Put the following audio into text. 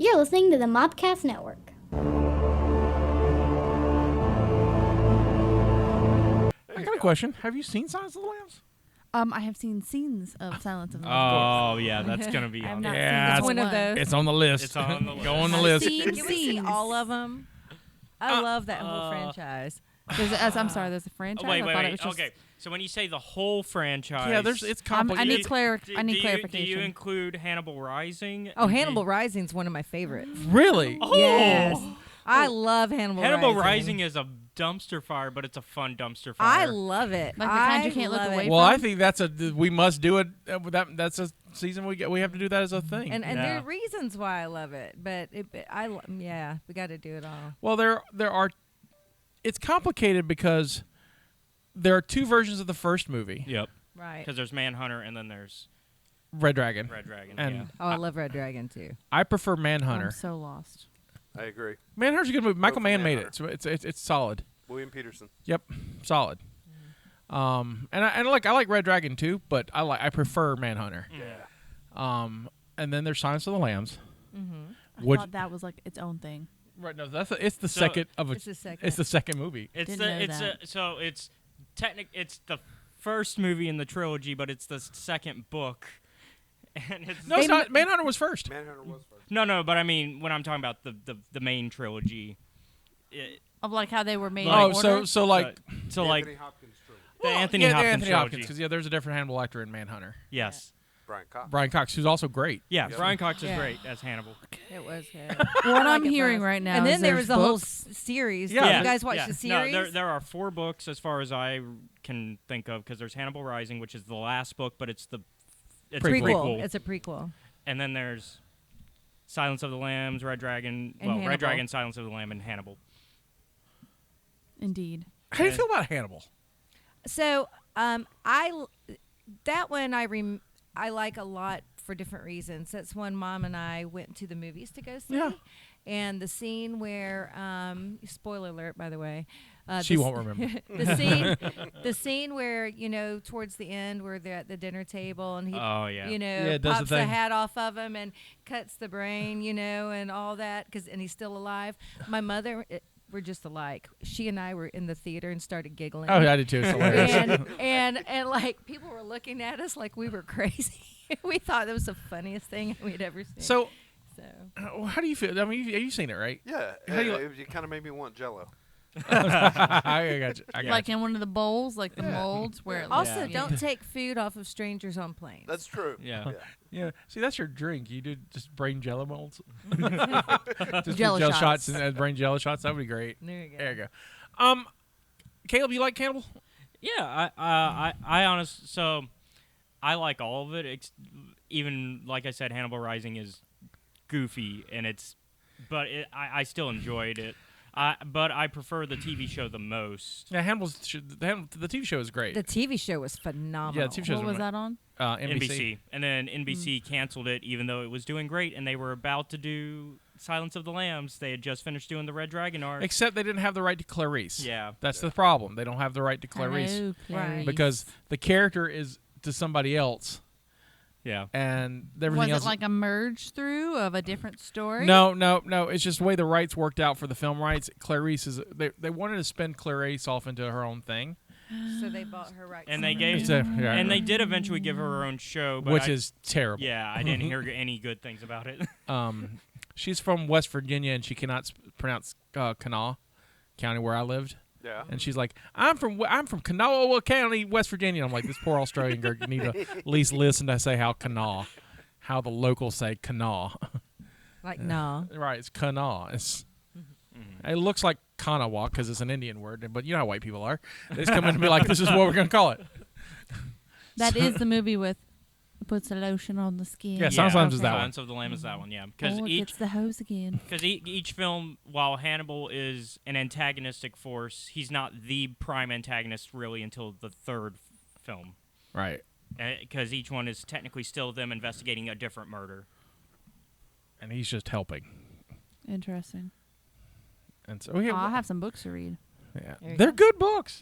You're listening to the Mobcast Network. I got a question. Have you seen Silence of the Lambs? I have seen scenes of Silence of the Oh, yeah, that's going to be I have on not there. seen Yeah, the it's whole one of those. It's on the list. It's on the list. Go on the I've list. seen Can we see scenes. all of them? I love that whole franchise. I'm sorry, there's a franchise. Wait, I thought it was just, okay. So when you say the whole franchise... Yeah, it's I complicated. need clarification. Do you include Hannibal Rising? Oh, Hannibal Rising's one of my favorites. Really? Oh! Yes. I love Hannibal Rising. Hannibal Rising is a dumpster fire, but it's a fun dumpster fire. I love it. Like the kind you can't look love away it. from. Well, I think we must do it. That's a season we have to do that as a thing. And Yeah. there are reasons why I love it, but we got to do it all. Well, there are. It's complicated because there are two versions of the first movie. Yep. Right. Because there's Manhunter and then there's Red Dragon. Red Dragon. And yeah. Oh, I love Red Dragon too. I prefer Manhunter. I'm so lost. I agree. Manhunter's a good movie. Michael for Mann made it. Manhunter. So it's solid. William Peterson. Yep, solid. And I like Red Dragon too, but I prefer Manhunter. Yeah. And then there's Silence of the Lambs. I Which- thought that was like its own thing. Right. No, it's the So- second of a. It's the second. It's the second movie. It's Didn't know that. so it's it's the first movie in the trilogy, but it's the second book. And it's No, it's not. Manhunter was first. Manhunter was first. No, but I mean when I'm talking about the main trilogy. Of like how they were made. Oh, in order. so like So like Anthony Hopkins trilogy. the Anthony yeah, Hopkins Anthony trilogy. Hopkins, because there's a different Hannibal Lecter in Manhunter. Yes. Brian Cox. Brian Cox, who's also great. Yeah, Yep. Brian Cox is Yeah. great as Hannibal. It was good. What I'm it hearing was. right now And is then there there's was the whole books. series. Yeah. Did Yeah. you guys watch Yeah. the series? No, there are 4 books as far as I can think of, because there's Hannibal Rising, which is the last book, but it's a prequel. It's a prequel. And then there's Silence of the Lambs, Red Dragon, And Red Hannibal. Dragon, Silence of the Lamb, and Hannibal. Indeed. How do you feel about Hannibal? So, that one I like a lot for different reasons. That's one Mom and I went to the movies to go see. Yeah. And the scene where, spoiler alert, by the way. She won't remember. the scene where, towards the end where they're at the dinner table and he, Oh, yeah. it does the pops the thing. hat off of him and cuts the brain, and all that, and he's still alive. My mother, we're just alike. She and I were in the theater and started giggling. Oh, yeah, I did too. It's hilarious. and like people were looking at us like we were crazy. We thought it was the funniest thing we'd ever seen. So, So how do you feel? I mean, you've seen it, right? Yeah. How do you It kind of made me want Jello. I got you. I got Like you. in one of the bowls, like the molds where it also, looks- don't take food off of strangers on planes. That's true. Yeah. Yeah. See, that's your drink. You do just brain jello molds. Just Jello jello shots. and brain jello shots. That would be great. There you go. There you go. Caleb, you like Cannibal? Yeah, I honestly, so I like all of it. Even like I said, Hannibal Rising is goofy, and I still enjoyed it. But I prefer the TV show the most. Yeah, the TV show is great. The TV show was phenomenal. Yeah, the TV show What was that on? NBC. And then NBC canceled it, even though it was doing great, and they were about to do Silence of the Lambs. They had just finished doing the Red Dragon arc. Except they didn't have the right to Clarice. Yeah. That's the problem. They don't have the right to Clarice. Hello, Right. Clarice. Because the character is to somebody else, Yeah. and was everything it else. like a merge through of a different story? No. It's just the way the rights worked out for the film rights. Clarice is they wanted to spin Clarice off into her own thing, So they bought her rights. And they to gave, So, yeah, and they did eventually give her her own show, but which is terrible. yeah, I didn't hear any good things about it. She's from West Virginia, and she cannot pronounce Kanawha County, where I lived. Yeah. And she's like, I'm from Kanawha County, West Virginia. And I'm like, this poor Australian girl, you need to at least listen to say how the locals say Kanawha. Like, no. Right, it's Kanawha. It looks like Kanawha because it's an Indian word, but you know how white people are. They just come in and be like, this is what we're going to call it. That is the movie with puts a lotion on the skin. Yeah, sometimes it's that one. Silence of the Lamb is that one, yeah. Because Oh, it gets the hose again. each film, while Hannibal is an antagonistic force, he's not the prime antagonist really until the third film. Right. Because each one is technically still them investigating a different murder. And he's just helping. Interesting. And so we have, I'll have some books to read. yeah. There you They're go. good books.